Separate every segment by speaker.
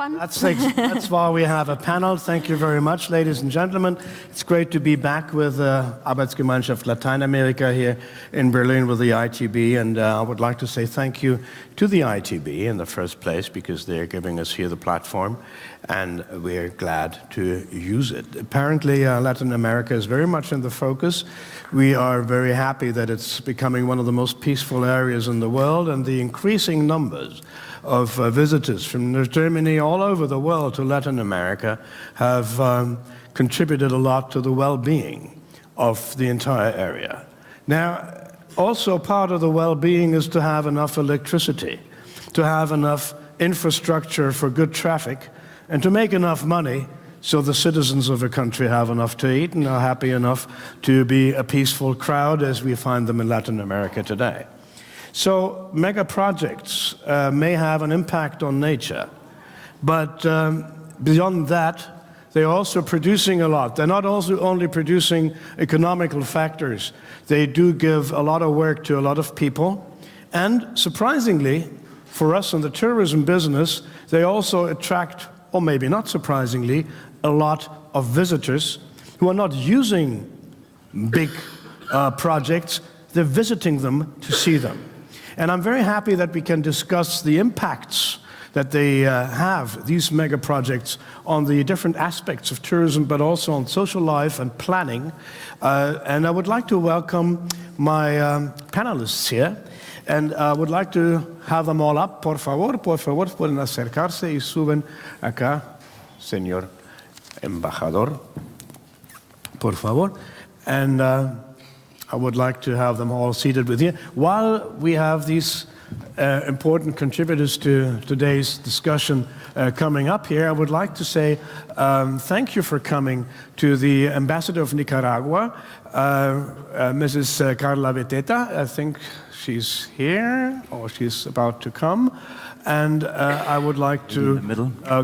Speaker 1: span.
Speaker 2: That's why we have a panel. Thank you very much, ladies and gentlemen. It's great to be back with Arbeitsgemeinschaft Lateinamerika here in Berlin with the ITB, and I would like to say thank you to the ITB in the first place because they're giving us here the platform, and we're glad to use it. Apparently, Latin America is very much in the focus. We are very happy that it's becoming one of the most peaceful areas in the world, and the increasing numbers of visitors from Germany all over the world to Latin America have contributed a lot to the well-being of the entire area. Now, also part of the well-being is to have enough electricity, to have enough infrastructure for good traffic, and to make enough money so the citizens of a country have enough to eat and are happy enough to be a peaceful crowd as we find them in Latin America today. So mega projects may have an impact on nature, but beyond that, they're also producing a lot. They're not also only producing economical factors. They do give a lot of work to a lot of people, and surprisingly, for us in the tourism business, they also attract, or maybe not surprisingly, a lot of visitors who are not using big projects. They're visiting them to see them. And I'm very happy that we can discuss the impacts that they have, these mega projects, on the different aspects of tourism, but also on social life and planning. And I would like to welcome my panelists here. And I would like to have them all up. Por favor, pueden acercarse y suben acá, señor embajador. Por favor. And I would like to have them all seated with you. While we have these important contributors to today's discussion coming up here, I would like to say thank you for coming to the Ambassador of Nicaragua, Mrs. Carla Beteta. I think she's here, or she's about to come. And I would like to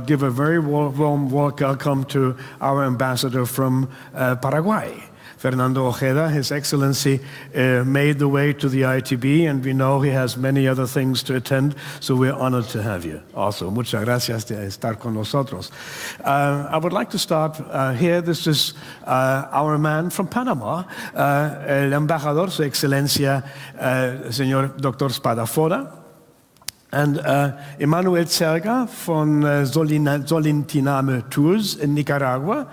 Speaker 2: give a very warm welcome to our ambassador from Paraguay. Fernando Ojeda, His Excellency, made the way to the ITB, and we know he has many other things to attend, so we're honored to have you. Also, muchas gracias de estar con nosotros. I would like to start here. This is our man from Panama, el embajador, Su Excelencia, señor Dr. Spadafora, and Emanuel Zerga von Solintiname Tours in Nicaragua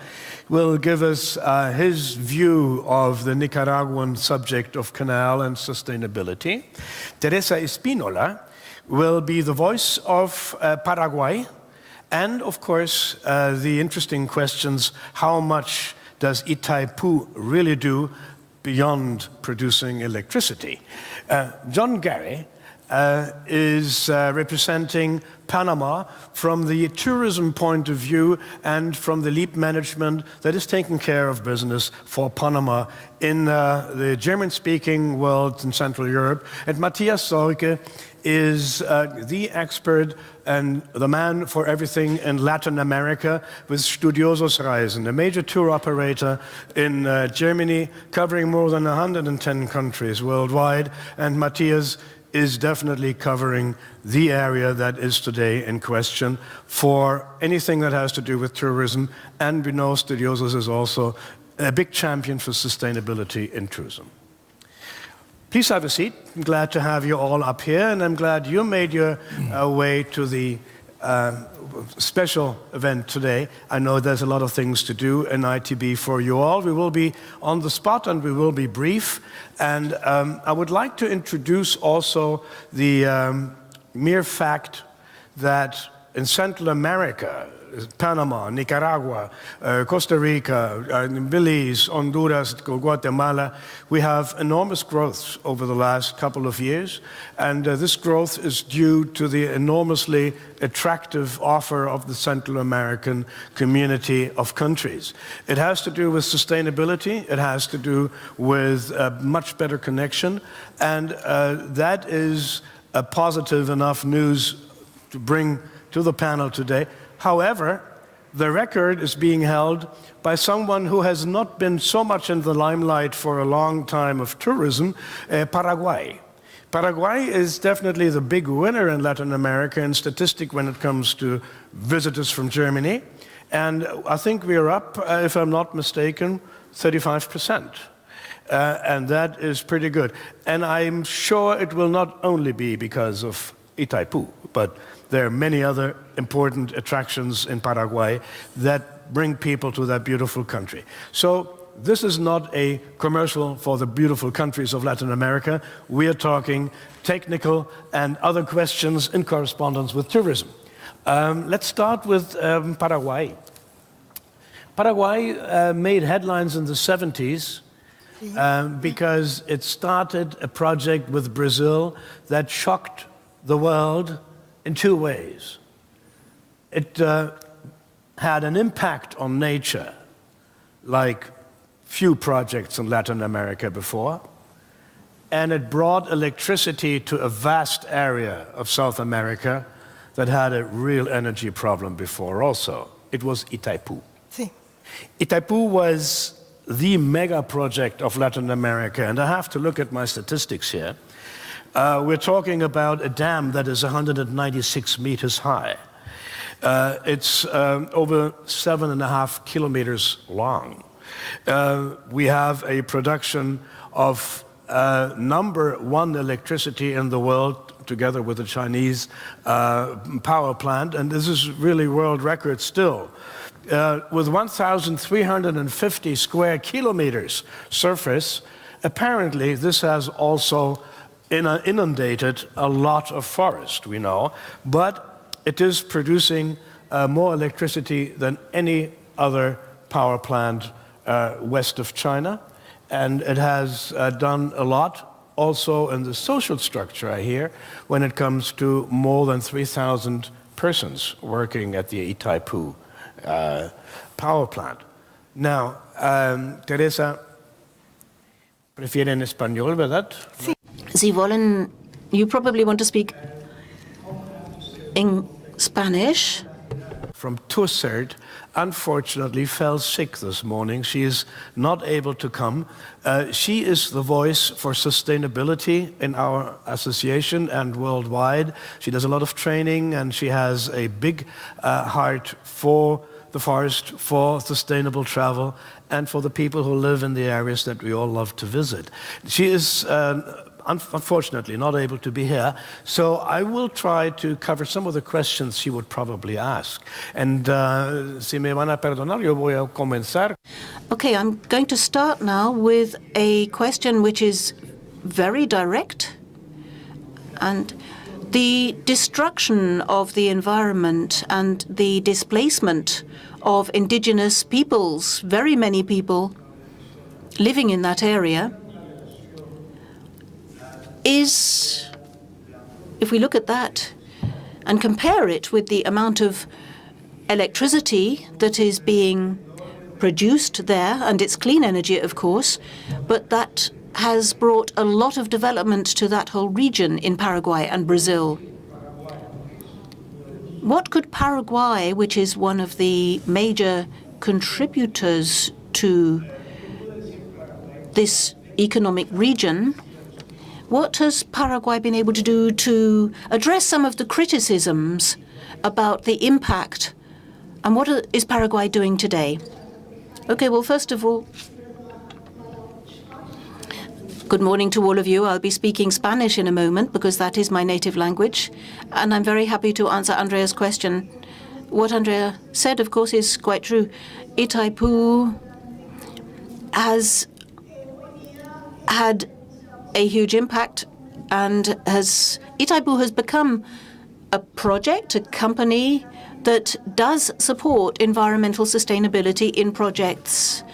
Speaker 2: will give us his view of the Nicaraguan subject of canal and sustainability. Teresa Espinola will be the voice of Paraguay, and of course the interesting questions: how much does Itaipú really do beyond producing electricity? John Gary is representing Panama from the tourism point of view and from the LEAP management that is taking care of business for Panama in the German-speaking world in Central Europe. And Matthias Sorge is the expert and the man for everything in Latin America with Studiosos Reisen, a major tour operator in Germany, covering more than 110 countries worldwide. And Matthias is definitely covering the area that is today in question for anything that has to do with tourism. And we know Studiosos is also a big champion for sustainability in tourism. Please have a seat. I'm glad to have you all up here, and I'm glad you made your way to the special event today. I know there's a lot of things to do in ITB for you all. We will be on the spot and we will be brief. And I would like to introduce also the mere fact that in Central America, Panama, Nicaragua, Costa Rica, Belize, Honduras, Guatemala, we have enormous growth over the last couple of years. And this growth is due to the enormously attractive offer of the Central American community of countries. It has to do with sustainability. It has to do with a much better connection. And that is a positive enough news to bring to the panel today. However, the record is being held by someone who has not been so much in the limelight for a long time of tourism, Paraguay. Paraguay is definitely the big winner in Latin America in statistic when it comes to visitors from Germany. And I think we are up, if I'm not mistaken, 35%. And that is pretty good. And I'm sure it will not only be because of Itaipú, but there are many other important attractions in Paraguay that bring people to that beautiful country. So this is not a commercial for the beautiful countries of Latin America. We are talking technical and other questions in correspondence with tourism. Let's start with Paraguay. Paraguay made headlines in the 70s because it started a project with Brazil that shocked the world in two ways. It had an impact on nature like few projects in Latin America before, and it brought electricity to a vast area of South America that had a real energy problem before also. It was Itaipú.
Speaker 1: Sí.
Speaker 2: Itaipú was the mega project of Latin America, and I have to look at my statistics here. We're talking about a dam that is 196 meters high. It's over 7.5 kilometers long. We have a production of #1 electricity in the world, together with the Chinese power plant, and this is really world record still. With 1,350 square kilometers surface, apparently this has also inundated a lot of forest, we know, but it is producing more electricity than any other power plant west of China, and it has done a lot also in the social structure, I hear, when it comes to more than 3,000 persons working at the Itaipú power plant. Now, Teresa, prefiere en español, ¿verdad?
Speaker 1: Sí. Sie wollen, you probably want to speak in Spanish.
Speaker 2: From Tussert, unfortunately fell sick this morning. She is not able to come. She is the voice for sustainability in our association and worldwide. She does a lot of training, and she has a big heart for the forest, for sustainable travel, and for the people who live in the areas that we all love to visit. She is unfortunately not able to be here, so I will try to cover some of the questions she would probably ask. And si me van a perdonar, yo voy a comenzar.
Speaker 1: Okay, I'm going to start now with a question which is very direct. And the destruction of the environment and the displacement of indigenous peoples, very many people living in that area, is, if we look at that and compare it with the amount of electricity that is being produced there, and it's clean energy, of course, but that has brought a lot of development to that whole region in Paraguay and Brazil. What could Paraguay, which is one of the major contributors to this economic region, what has Paraguay been able to do to address some of the criticisms about the impact, and what is Paraguay doing today? Okay, well, first of all, good morning to all of you. I'll be speaking Spanish in a moment because that is my native language, and I'm very happy to answer Andrea's question. What Andrea said, of course, is quite true. Itaipú has had a huge impact, and Itaipú has become a project, a company that does support environmental sustainability in projects,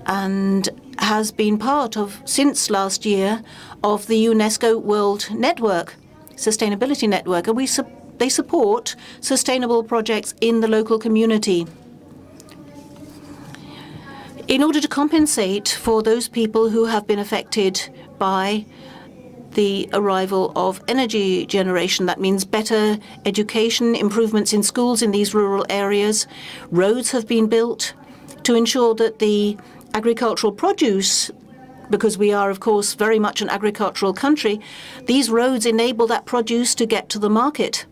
Speaker 1: and has been part of, since last year, of the UNESCO World Network, Sustainability Network, and they support sustainable projects in the local community. In order to compensate for those people who have been affected by the arrival of energy generation, that means better education, improvements in schools in these rural areas, roads have been built to ensure that the agricultural produce because we are, of course, very much an agricultural country, these roads enable that produce to get to the market.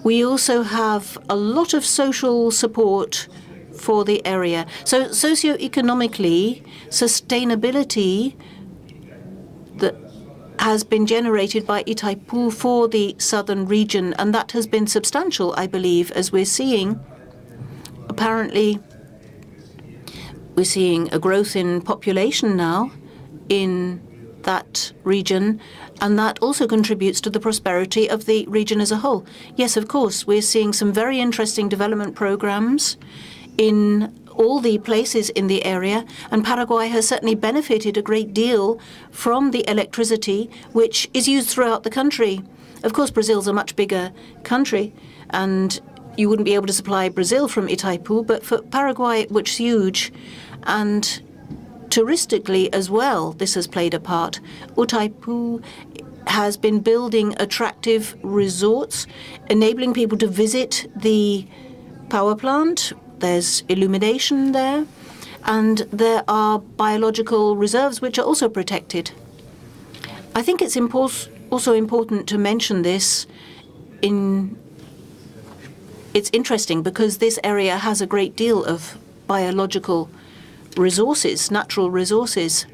Speaker 1: We also have a lot of social support for the area. So socioeconomically, sustainability that has been generated by Itaipú for the southern region, and that has been substantial, I believe, as we're seeing. Apparently, we're seeing a growth in population now in that region, and that also contributes to the prosperity of the region as a whole. Yes, of course, we're seeing some very interesting development programs in all the places in the area, and Paraguay has certainly benefited a great deal from the electricity which is used throughout the country. Of course, Brazil's a much bigger country, and you wouldn't be able to supply Brazil from Itaipú, but for Paraguay, which is huge, and touristically as well, this has played a part. Itaipú has been building attractive resorts, enabling people to visit the power plant. There's illumination there, and there are biological reserves which are also protected. I think it's also important to mention this. It's interesting because this area has a great deal of biological resources, natural resources.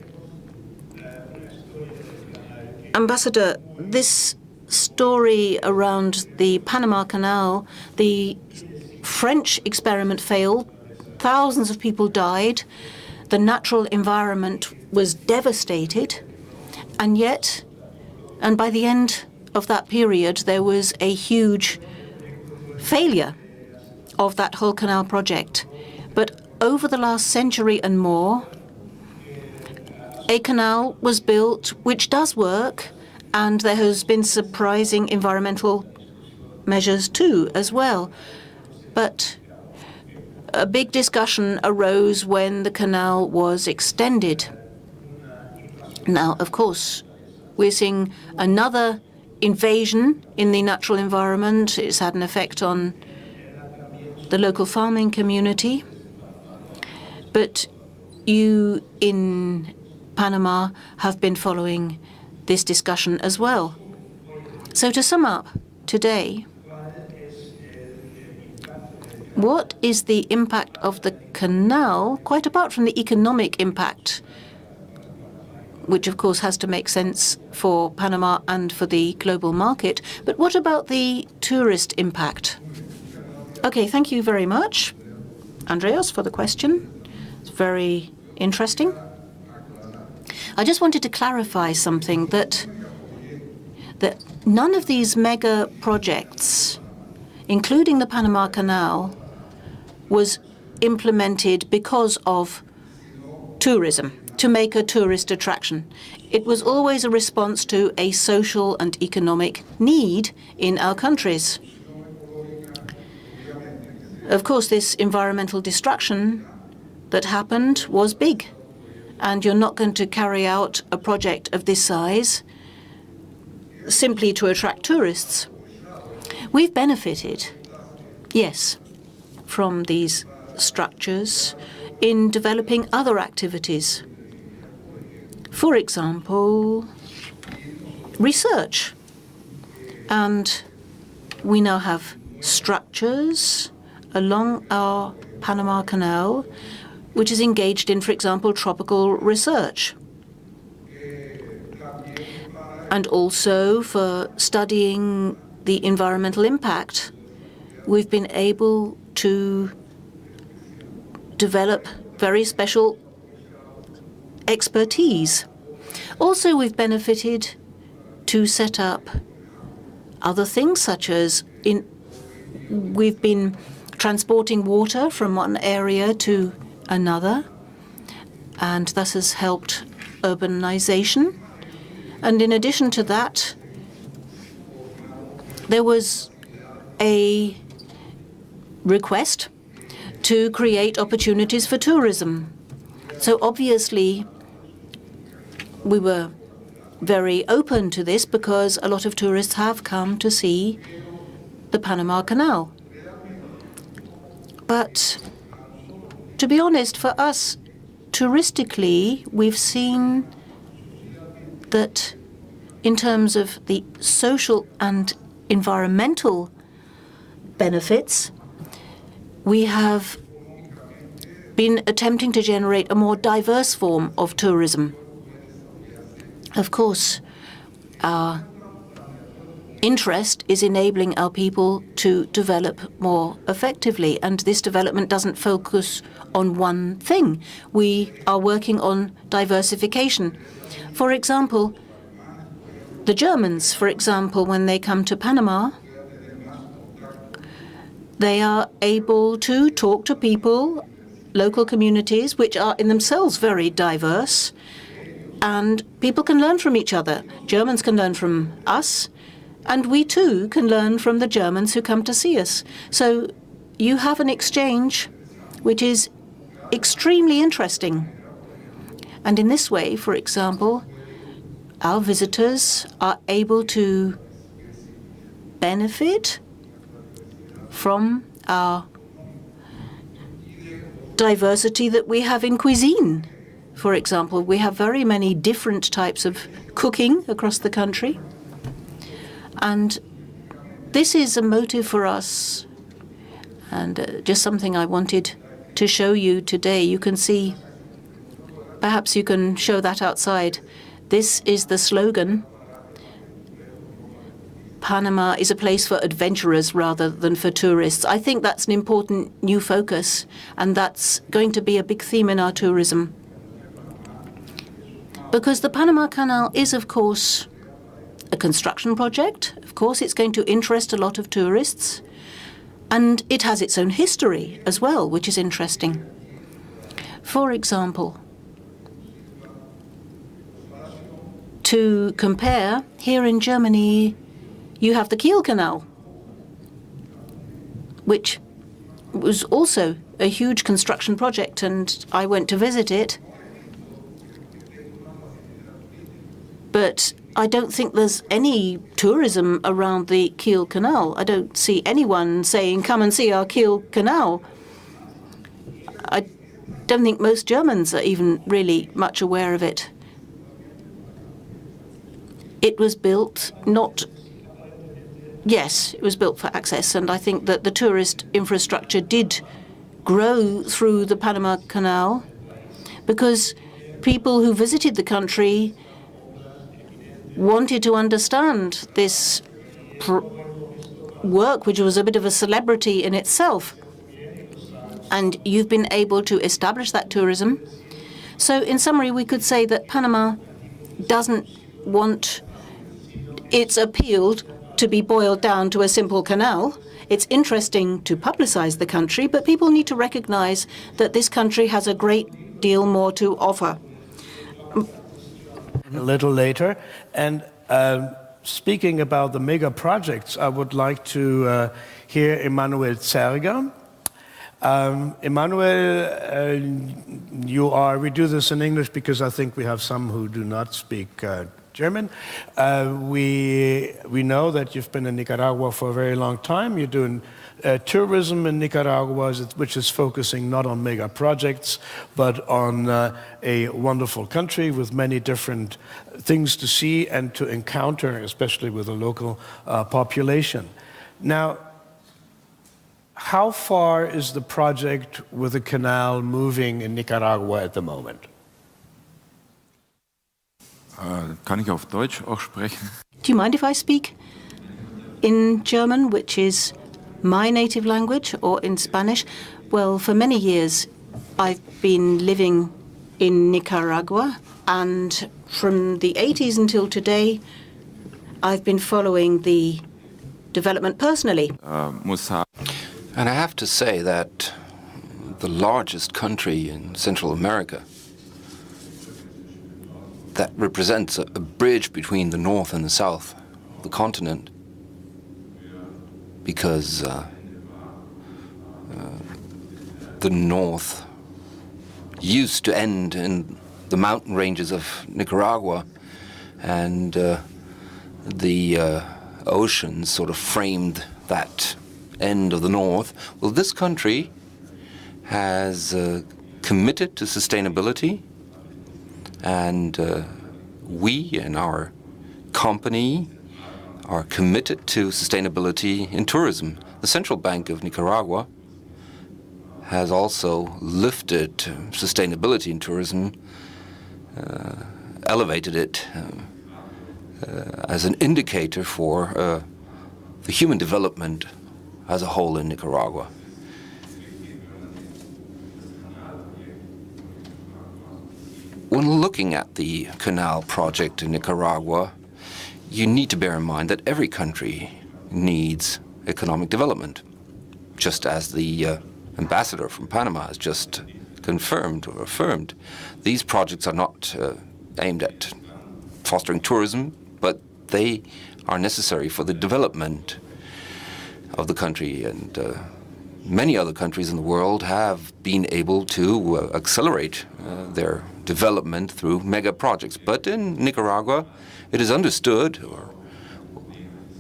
Speaker 1: Ambassador, this story around the Panama Canal, the French experiment failed, thousands of people died, the natural environment was devastated, and by the end of that period, there was a huge failure of that whole canal project. But over the last century and more, a canal was built which does work, and there has been surprising environmental measures too as well. But a big discussion arose when the canal was extended. Now, of course, we're seeing another invasion in the natural environment. It's had an effect on the local farming community. But you in Panama have been following this discussion as well. So to sum up today, what is the impact of the canal, quite apart from the economic impact, which of course has to make sense for Panama and for the global market, but what about the tourist impact? Okay, thank you very much, Andreas, for the question. It's very interesting. I just wanted to clarify something, that none of these mega projects, including the Panama Canal, was implemented because of tourism, to make a tourist attraction. It was always a response to a social and economic need in our countries. Of course, this environmental destruction that happened was big, and you're not going to carry out a project of this size simply to attract tourists. We've benefited, yes, from these structures in developing other activities. For example, research. And we now have structures along our Panama Canal which is engaged in, for example, tropical research. And also for studying the environmental impact, we've been able to develop very special expertise. Also, we've benefited to set up other things, such as we've been transporting water from one area to another, and thus has helped urbanization. And in addition to that, there was a request to create opportunities for tourism. So obviously, we were very open to this because a lot of tourists have come to see the Panama Canal. But to be honest, for us, touristically, we've seen that in terms of the social and environmental benefits, we have been attempting to generate a more diverse form of tourism. Of course, our interest is enabling our people to develop more effectively, and this development doesn't focus on one thing. We are working on diversification. For example, the Germans, for example, when they come to Panama, they are able to talk to people, local communities, which are in themselves very diverse, and people can learn from each other. Germans can learn from us, and we too can learn from the Germans who come to see us. So you have an exchange which is extremely interesting. And in this way, for example, our visitors are able to benefit from our diversity that we have in cuisine. For example, we have very many different types of cooking across the country. And this is a motive for us, and just something I wanted to show you today. You can see, perhaps you can show that outside. This is the slogan. Panama is a place for adventurers rather than for tourists. I think that's an important new focus, and that's going to be a big theme in our tourism. Because the Panama Canal is, of course, a construction project. Of course, it's going to interest a lot of tourists. And it has its own history as well, which is interesting. For example, to compare, here in Germany, you have the Kiel Canal, which was also a huge construction project, and I went to visit it. But I don't think there's any tourism around the Kiel Canal. I don't see anyone saying, come and see our Kiel Canal. I don't think most Germans are even really much aware of it. It was built Yes, it was built for access, and I think that the tourist infrastructure did grow through the Panama Canal because people who visited the country wanted to understand this work, which was a bit of a celebrity in itself. And you've been able to establish that tourism. So in summary, we could say that Panama doesn't want its appeal to be boiled down to a simple canal. It's interesting to publicize the country, but people need to recognize that this country has a great deal more to offer.
Speaker 2: A little later. And speaking about the mega projects, I would like to hear Emanuel Zerger. Emanuel, we do this in English because I think we have some who do not speak German. We know that you've been in Nicaragua for a very long time. You're doing tourism in Nicaragua, which is focusing not on mega projects, but on a wonderful country with many different things to see and to encounter, especially with the local population. Now, how far is the project with the canal moving in Nicaragua at the moment?
Speaker 3: Kann ich auf Deutsch auch sprechen?
Speaker 1: Do you mind if I speak in German, which is my native language, or in Spanish? Well, for many years, I've been living in Nicaragua, and from the 80s until today, I've been following the development personally.
Speaker 4: And I have to say that the largest country in Central America that represents a bridge between the North and the South, the continent, because the North used to end in the mountain ranges of Nicaragua, and the oceans sort of framed that end of the North. Well, this country has committed to sustainability, and we and our company are committed to sustainability in tourism. The Central Bank of Nicaragua has also lifted sustainability in tourism, elevated it as an indicator for the human development as a whole in Nicaragua. When looking at the canal project in Nicaragua, you need to bear in mind that every country needs economic development, just as the ambassador from Panama has just confirmed or affirmed. These projects are not aimed at fostering tourism, but they are necessary for the development of the country, and many other countries in the world have been able to accelerate their development through mega projects. But in Nicaragua, it is understood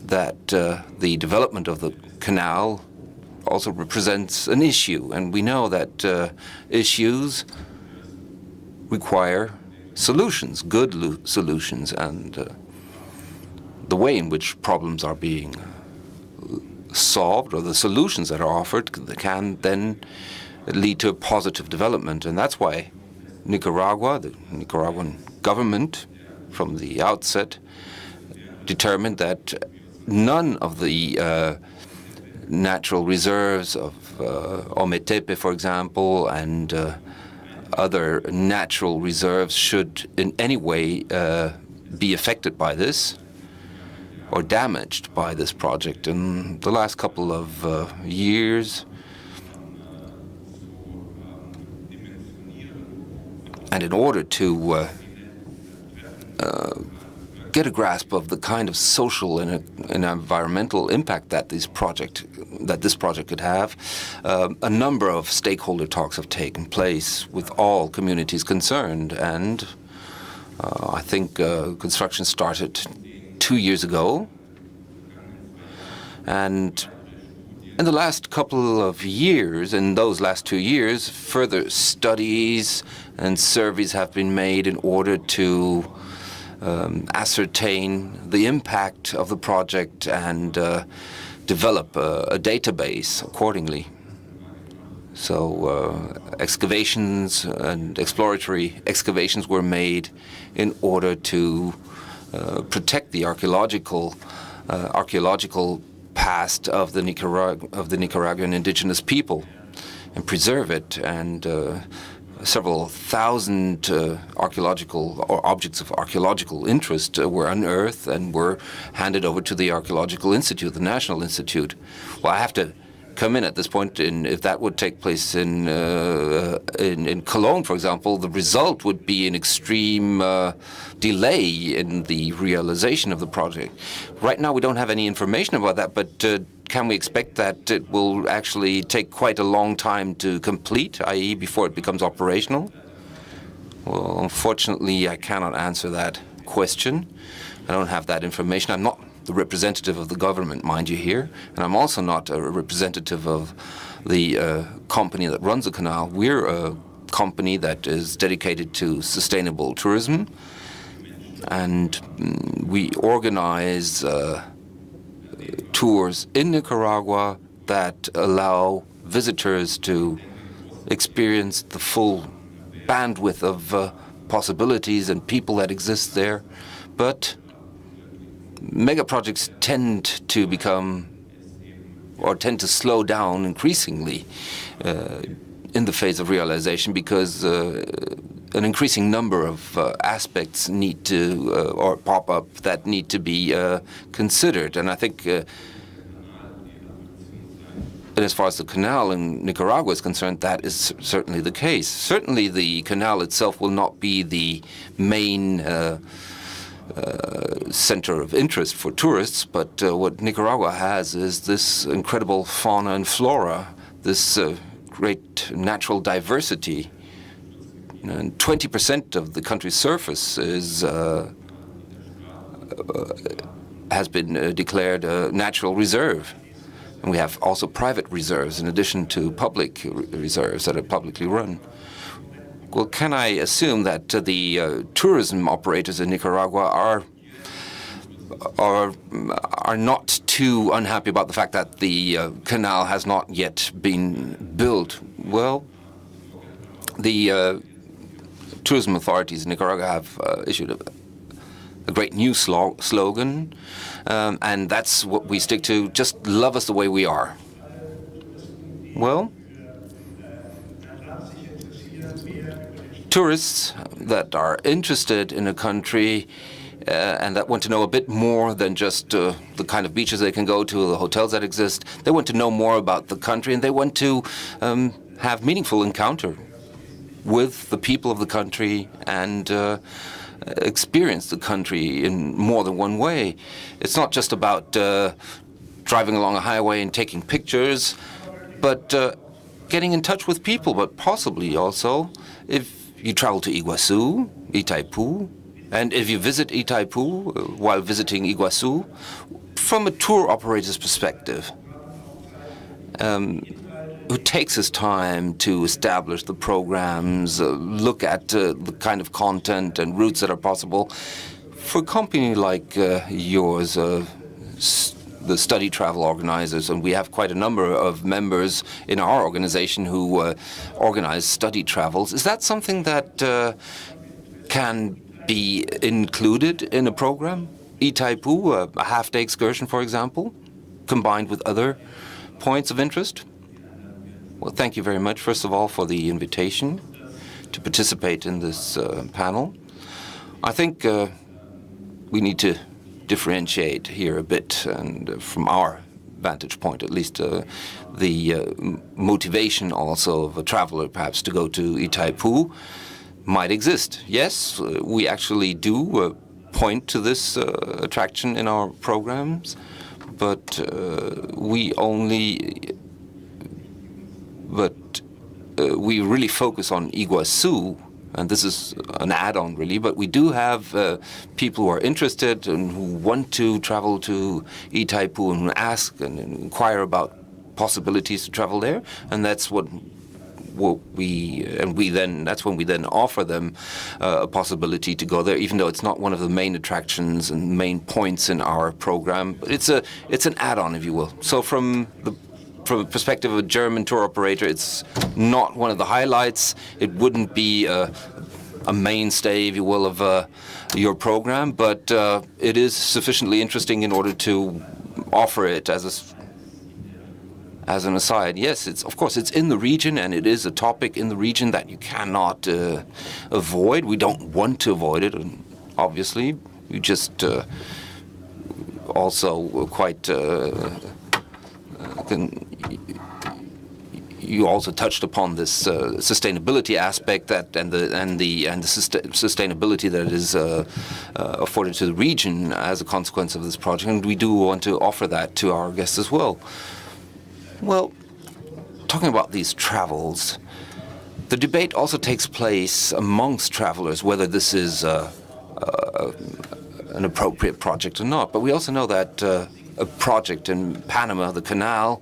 Speaker 4: that the development of the canal also represents an issue, and we know that issues require solutions, good solutions, and the way in which problems are being solved, or the solutions that are offered, can then lead to a positive development. And that's why Nicaragua, the Nicaraguan government, from the outset, determined that none of the natural reserves of Ometepe, for example, and other natural reserves should in any way be affected by this or damaged by this project. In the last couple of years, and in order to get a grasp of the kind of social and environmental impact that this project could have, a number of stakeholder talks have taken place with all communities concerned, and I think construction started 2 years ago, and in the last couple of years, in those last 2 years, further studies and surveys have been made in order to ascertain the impact of the project and develop a database accordingly. So excavations and exploratory excavations were made in order to protect the archaeological past of the Nicaraguan indigenous people and preserve it. And several thousand archaeological or objects of archaeological interest were unearthed and were handed over to the Archaeological Institute, the National Institute. Well, I have to come in at this point. If that would take place in Cologne, for example, the result would be an extreme delay in the realization of the project. Right now, we don't have any information about that, but can we expect that it will actually take quite a long time to complete, i.e. before it becomes operational? Well, unfortunately, I cannot answer that question. I don't have that information. I'm not the representative of the government, mind you, here, and I'm also not a representative of the company that runs the canal. We're a company that is dedicated to sustainable tourism, and we organize tours in Nicaragua that allow visitors to experience the full bandwidth of possibilities and people that exist there. But mega projects tend to become or tend to slow down increasingly in the phase of realization, because an increasing number of aspects need to or pop up that need to be considered. And I think and as far as the canal in Nicaragua is concerned, that is certainly the case. Certainly the canal itself will not be the main center of interest for tourists, but what Nicaragua has is this incredible fauna and flora, this great natural diversity. And 20% of the country's surface has been declared a natural reserve. And we have also private reserves in addition to public reserves that are publicly run. Well, can I assume that the tourism operators in Nicaragua are not too unhappy about the fact that the canal has not yet been built? Well, the tourism authorities in Nicaragua have issued a great new slogan, and that's what we stick to: just love us the way we are. Well, tourists that are interested in a country and that want to know a bit more than just the kind of beaches they can go to, the hotels that exist, they want to know more about the country, and they want to have meaningful encounter with the people of the country and experience the country in more than one way. It's not just about driving along a highway and taking pictures, but getting in touch with people, but possibly also if you travel to Iguazu, Itaipú, and if you visit Itaipú while visiting Iguazu, from a tour operator's perspective, who takes his time to establish the programs, look at the kind of content and routes that are possible. For a company like yours, the study travel organizers, and we have quite a number of members in our organization who organize study travels, is that something that can be included in a program? Itaipú, a half-day excursion, for example, combined with other points of interest? Well, thank you very much, first of all, for the invitation to participate in this panel. I think we need to differentiate here a bit, and from our vantage point, at least, the motivation also of a traveler perhaps to go to Itaipú might exist. Yes, we actually do point to this attraction in our programs, but we really focus on Iguazu, and this is an add-on really, but we do have people who are interested and who want to travel to Itaipú and ask and inquire about possibilities to travel there, and that's when we then offer them a possibility to go there, even though it's not one of the main attractions and main points in our program. But it's an add-on, if you will. So from the perspective of a German tour operator, it's not one of the highlights. It wouldn't be a mainstay, if you will, of your program, but it is sufficiently interesting in order to offer it as an aside. Yes, of course it's in the region, and it is a topic in the region that you cannot avoid. We don't want to avoid it, obviously. You just also quite you also touched upon this sustainability aspect and the sustainability that is afforded to the region as a consequence of this project, and we do want to offer that to our guests as well. Well, talking about these travels, the debate also takes place amongst travelers whether this is an appropriate project or not. But we also know that a project in Panama, the canal,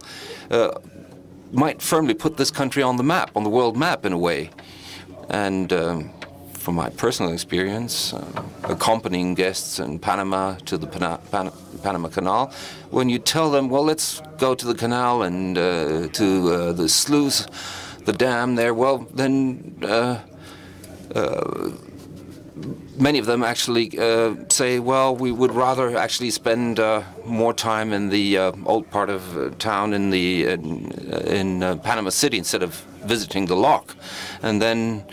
Speaker 4: might firmly put this country on the map, on the world map in a way. And from my personal experience, accompanying guests in Panama to the Panama Canal, when you tell them, well, let's go to the canal and to the sluice, the dam there, well, then many of them actually say, well, we would rather actually spend more time in the old part of town in Panama City instead of visiting the lock. And then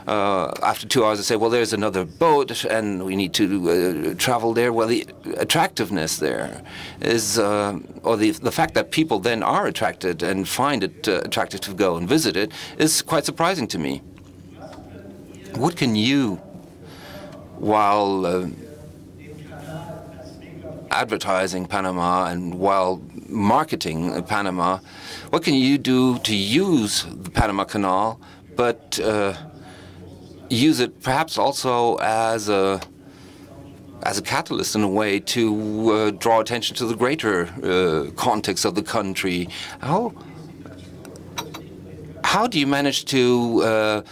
Speaker 4: after 2 hours, they say, well, there's another boat and we need to travel there. Well, the attractiveness there is, or the fact that people then are attracted and find it attractive to go and visit it is quite surprising to me. What can you, while advertising Panama and while marketing Panama, what can you do to use the Panama Canal, but use it perhaps also as a catalyst in a way to draw attention to the greater context of the country? How do you manage to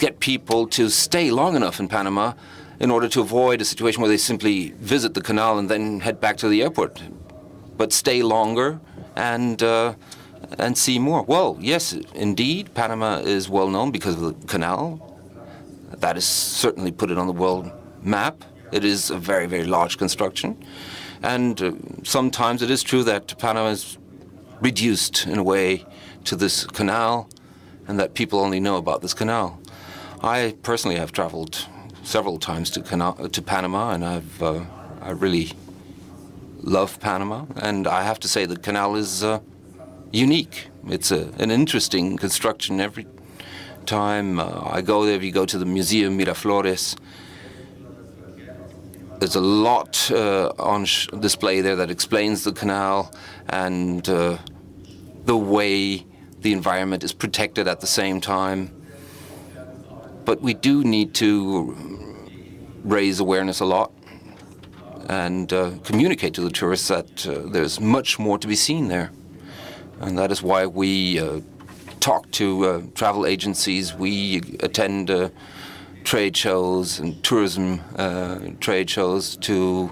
Speaker 4: get people to stay long enough in Panama in order to avoid a situation where they simply visit the canal and then head back to the airport, but stay longer and see more. Well, yes, indeed, Panama is well known because of the canal. That has certainly put it on the world map. It is a very, very large construction. And sometimes it is true that Panama is reduced in a way to this canal and that people only know about this canal. I personally have traveled several times to Panama, and I really love Panama. And I have to say the canal is unique. It's an interesting construction. Every time I go there, if you go to the Museum Miraflores, there's a lot on display there that explains the canal and the way the environment is protected at the same time. But we do need to raise awareness a lot and communicate to the tourists that there's much more to be seen there. And that is why we talk to travel agencies, we attend trade shows and tourism trade shows to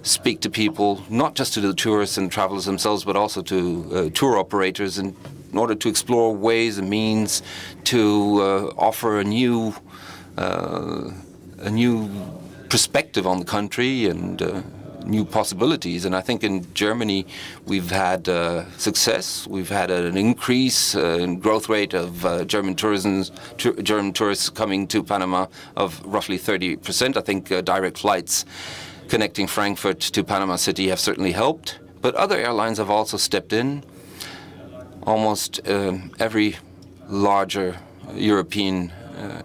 Speaker 4: speak to people, not just to the tourists and travelers themselves, but also to tour operators in order to explore ways and means to offer a new perspective on the country and new possibilities. And I think in Germany we've had success. We've had an increase in growth rate of German tourists coming to Panama of roughly 30%. I think direct flights connecting Frankfurt to Panama City have certainly helped. But other airlines have also stepped in. Almost every larger European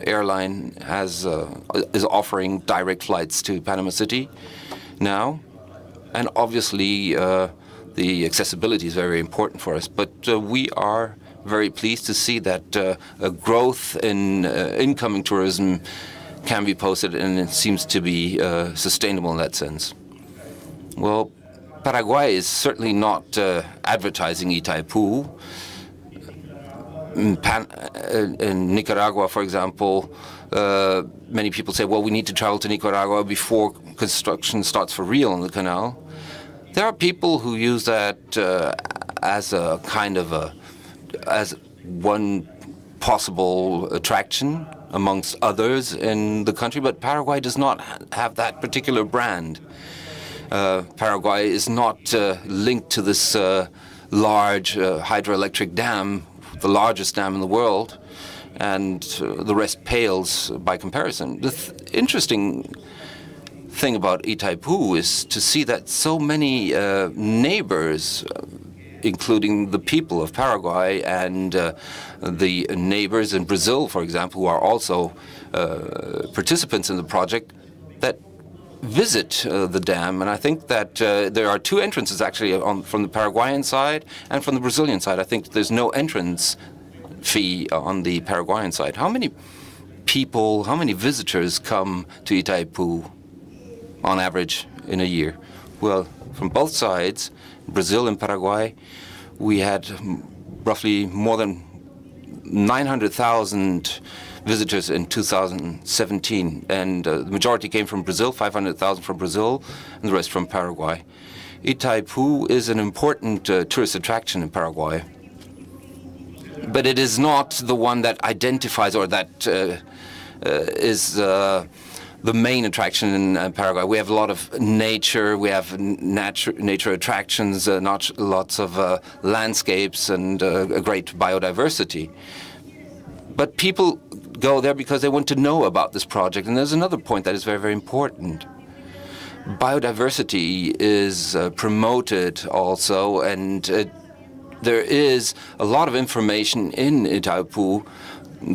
Speaker 4: airline is offering direct flights to Panama City now. And obviously, the accessibility is very important for us. But we are very pleased to see that a growth in incoming tourism can be posted, and it seems to be sustainable in that sense. Well, Paraguay is certainly not advertising Itaipú. In Nicaragua, for example, many people say, well, we need to travel to Nicaragua before construction starts for real on the canal. There are people who use that as a kind of as one possible attraction amongst others in the country, but Paraguay does not have that particular brand. Paraguay is not linked to this large hydroelectric dam, the largest dam in the world, and the rest pales by comparison. The interesting thing about Itaipú is to see that so many neighbors, including the people of Paraguay and the neighbors in Brazil, for example, who are also participants in the project, that visit the dam. And I think that there are two entrances actually from the Paraguayan side and from the Brazilian side. I think there's no entrance fee on the Paraguayan side. How many people, how many visitors come to Itaipú on average in a year? Well, from both sides, Brazil and Paraguay, we had roughly more than 900,000 visitors in 2017, and the majority came from Brazil, 500,000 from Brazil, and the rest from Paraguay. Itaipú is an important tourist attraction in Paraguay, but it is not the one that identifies or that is the main attraction in Paraguay. We have a lot of nature, we have nature attractions, lots of landscapes and a great biodiversity. But people go there because they want to know about this project. And there's another point that is very, very important. Biodiversity is promoted also, and there is a lot of information in Itaipú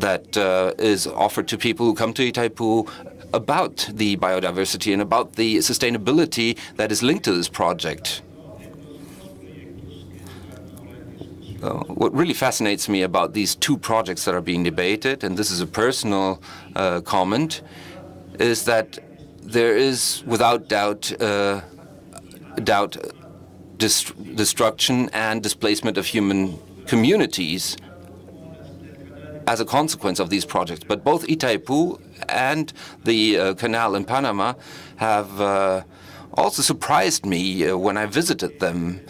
Speaker 4: that is offered to people who come to Itaipú about the biodiversity and about the sustainability that is linked to this project. What really fascinates me about these two projects that are being debated, and this is a personal comment, is that there is without doubt destruction and displacement of human communities as a consequence of these projects. But both Itaipú and the canal in Panama have also surprised me when I visited them.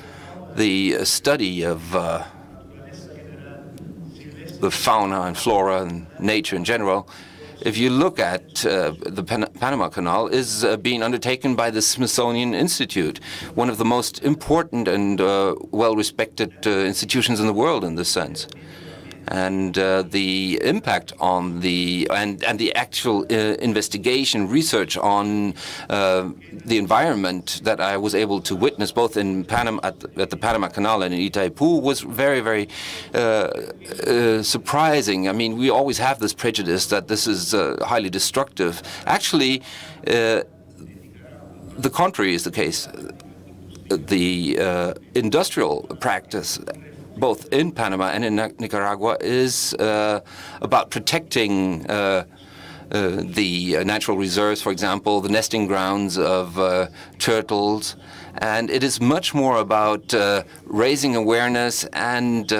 Speaker 4: The study of the fauna and flora and nature in general, if you look at the Panama Canal, is being undertaken by the Smithsonian Institute, one of the most important and well-respected institutions in the world in this sense. And the impact on the and the actual investigation, research on the environment that I was able to witness both in Panama at the Panama Canal and in Itaipú was very, very surprising. I mean, we always have this prejudice that this is highly destructive. Actually, the contrary is the case. The industrial practice, both in Panama and in Nicaragua, is about protecting the natural reserves, for example, the nesting grounds of turtles. And it is much more about raising awareness and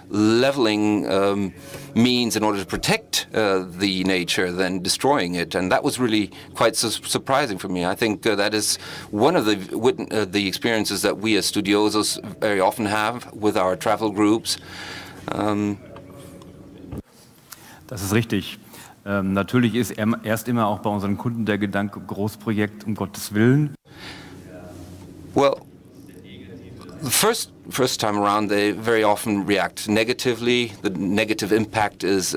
Speaker 4: leveling means in order to protect the nature than destroying it. And that was really quite surprising for me. I think that is one of the experiences that we as studiosos very often have with our travel groups.
Speaker 5: Das ist richtig. Natürlich ist erst immer auch bei unseren Kunden der Gedanke, Großprojekt um Gottes Willen.
Speaker 4: Well, the first time around, they very often react negatively. The negative impact is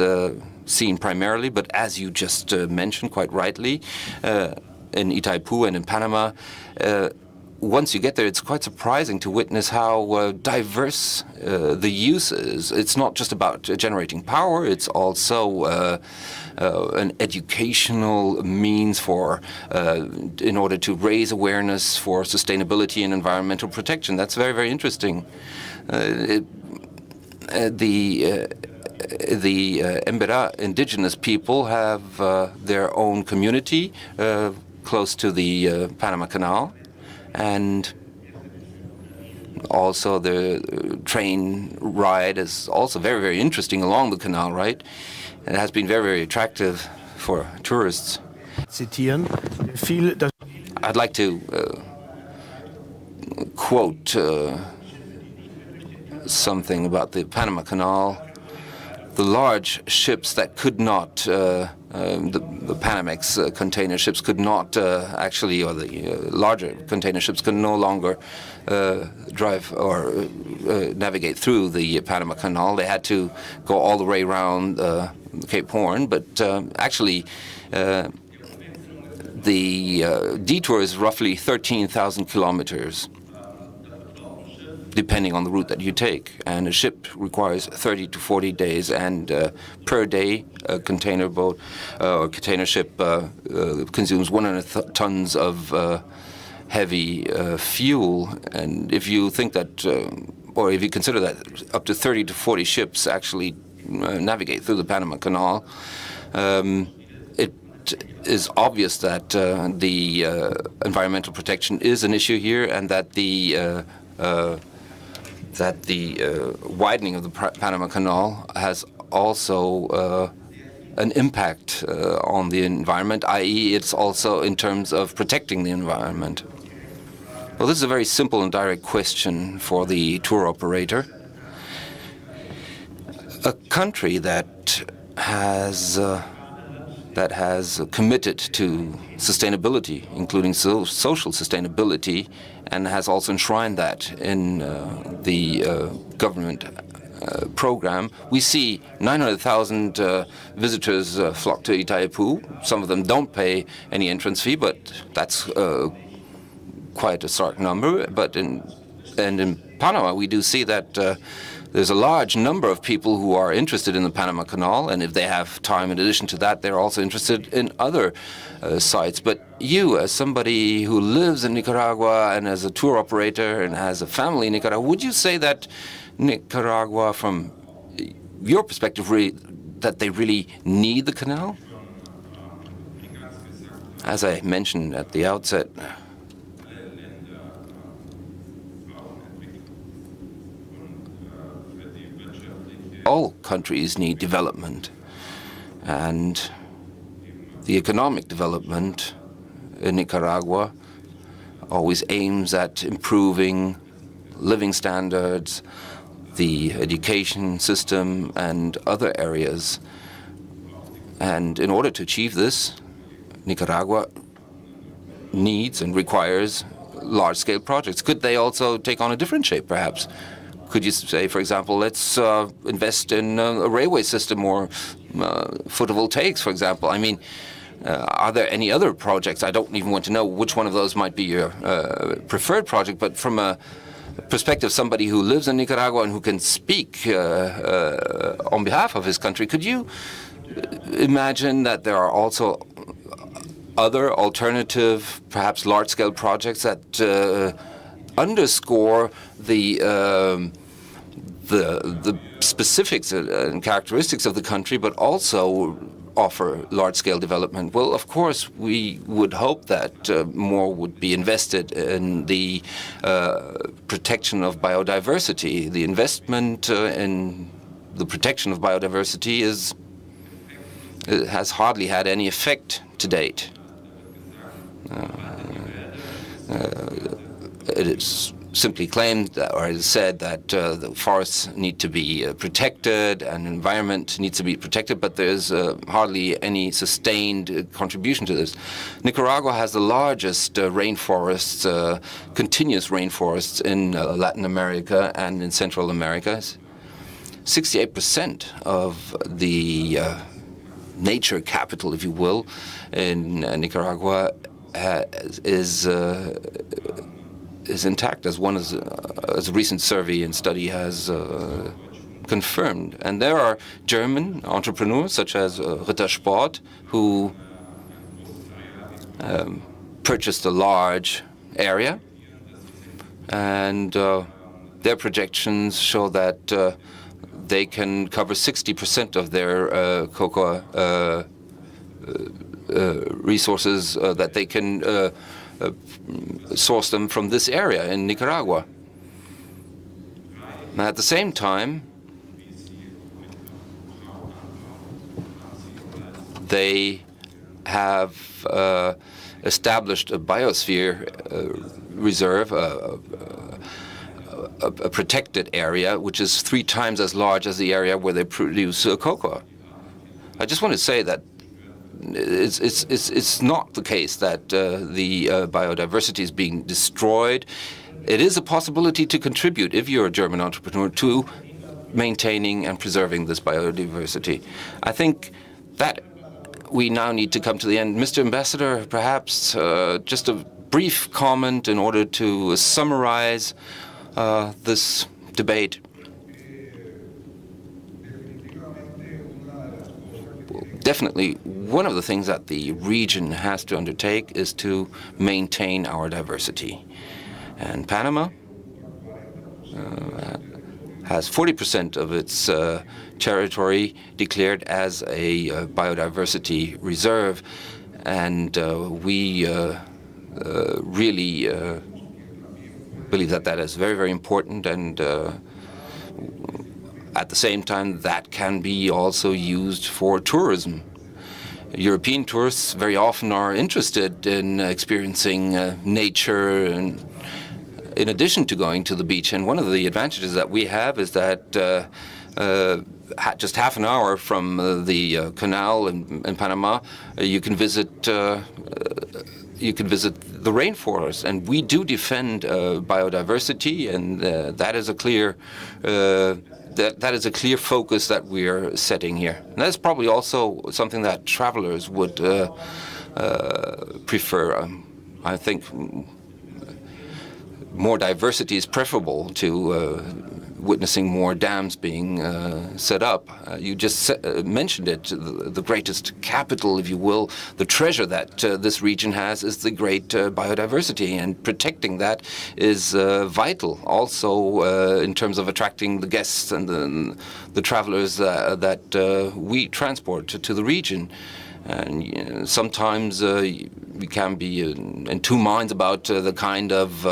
Speaker 4: seen primarily, but as you just mentioned quite rightly, in Itaipú and in Panama, once you get there, it's quite surprising to witness how diverse the use is. It's not just about generating power, it's also an educational means for, in order to raise awareness for sustainability and environmental protection. That's very, very interesting. The Emberá indigenous people have their own community close to the Panama Canal. And also the train ride is also very, very interesting along the canal, right? And it has been very, very attractive for tourists. I'd like to quote something about the Panama Canal. The large ships that could not, the Panamax container ships could not actually, or the larger container ships could no longer drive or navigate through the Panama Canal. They had to go all the way around Cape Horn, but actually the detour is roughly 13,000 kilometers, depending on the route that you take. And a ship requires 30 to 40 days, and per day, a container boat or container ship consumes 100 tons of heavy fuel. And if you think that, or if you consider that up to 30 to 40 ships actually navigate through the Panama Canal, it is obvious that the environmental protection is an issue here, and that the widening of the Panama Canal has also an impact on the environment, i.e. it's also in terms of protecting the environment. Well, this is a very simple and direct question for the tour operator. A country that has committed to sustainability, including social sustainability, and has also enshrined that in the government program. We see 900,000 visitors flock to Itaipú. Some of them don't pay any entrance fee, but that's quite a stark number. But in Panama, we do see that there's a large number of people who are interested in the Panama Canal, and if they have time in addition to that, they're also interested in other sites. But you, as somebody who lives in Nicaragua and as a tour operator and has a family in Nicaragua, would you say that Nicaragua, from your perspective, that they really need the canal? As I mentioned at the outset, all countries need development. And the economic development in Nicaragua always aims at improving living standards, the education system, and other areas. And in order to achieve this, Nicaragua needs and requires large-scale projects. Could they also take on a different shape, perhaps? Could you say, for example, let's invest in a railway system or photovoltaics, for example? I mean, are there any other projects? I don't even want to know which one of those might be your preferred project, but from a perspective of somebody who lives in Nicaragua and who can speak on behalf of his country, could you imagine that there are also other alternative, perhaps large-scale projects that underscore the specifics and characteristics of the country, but also offer large-scale development? Well, of course, we would hope that more would be invested in the protection of biodiversity. The investment in the protection of biodiversity has hardly had any effect to date. It is simply claimed or it is said that the forests need to be protected and environment needs to be protected, but there's hardly any sustained contribution to this. Nicaragua has the largest rainforests, continuous rainforests in Latin America and in Central America. 68% of the nature capital, if you will, in Nicaragua is intact, as a recent survey and study has confirmed. And there are German entrepreneurs such as Ritter Sport who purchased a large area, and their projections show that they can cover 60% of their cocoa resources, that they can source them from this area in Nicaragua. At the same time, they have established a biosphere reserve, a protected area, which is 3 times as large as the area where they produce cocoa. I just want to say that it's not the case that the biodiversity is being destroyed. It is a possibility to contribute, if you're a German entrepreneur, to maintaining and preserving this biodiversity. I think that we now need to come to the end. Mr. Ambassador, perhaps just a brief comment in order to summarize this debate. Definitely, one of the things that the region has to undertake is to maintain our diversity. And Panama has 40% of its territory declared as a biodiversity reserve, and we really believe that that is very, very important, and at the same time, that can be also used for tourism. European tourists very often are interested in experiencing nature and in addition to going to the beach. And one of the advantages that we have is that just half an hour from the canal in Panama, you can visit the rainforest, and we do defend biodiversity, and that is a clear that is a clear focus that we're setting here. And that's probably also something that travelers would prefer. I think more diversity is preferable to witnessing more dams being set up. You just mentioned it, the greatest capital, if you will, the treasure that this region has is the great biodiversity, and protecting that is vital also in terms of attracting the guests and the travelers that we transport to the region. And sometimes we can be in two minds about the kind of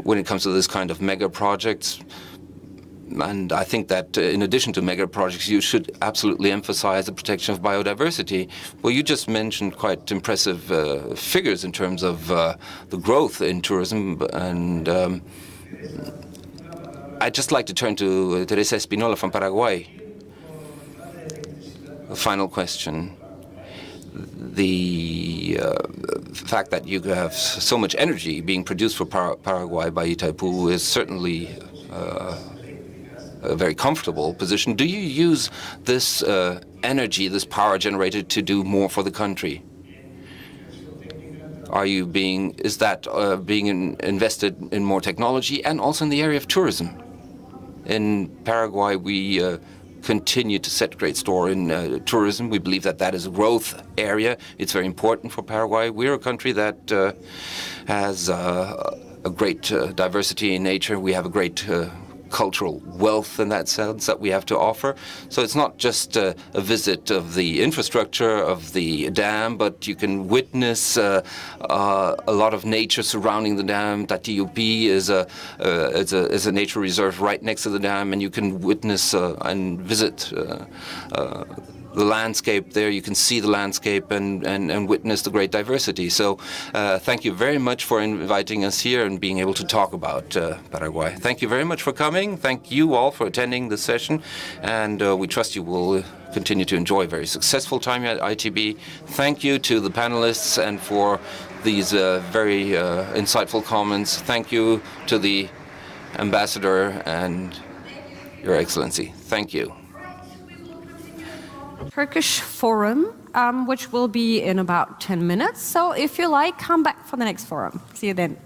Speaker 4: when it comes to this kind of mega projects. And I think that in addition to mega projects, you should absolutely emphasize the protection of biodiversity. Well, you just mentioned quite impressive figures in terms of the growth in tourism. And I'd just like to turn to Teresa Espinola from Paraguay. A final question. The fact that you have so much energy being produced for Paraguay by Itaipú is certainly a very comfortable position. Do you use this energy, this power generated, to do more for the country? Is that being invested in more technology and also in the area of tourism? In Paraguay, we continue to set great store in tourism. We believe that that is a growth area. It's very important for Paraguay. We're a country that has a great diversity in nature. We have a great cultural wealth in that sense that we have to offer. So it's not just a visit of the infrastructure of the dam, but you can witness a lot of nature surrounding the dam. Itaipú is a nature reserve right next to the dam, and you can witness and visit the landscape there. You can see the landscape and witness the great diversity. So thank you very much for inviting us here and being able to talk about Paraguay. Thank you very much for coming. Thank you all for attending this session. And we trust you will continue to enjoy a very successful time at ITB. Thank you to the panelists and for these very insightful comments. Thank you to the ambassador and Your Excellency. Thank you.
Speaker 6: Turkish forum, which will be in about 10 minutes. So if you like, come back for the next forum. See you then.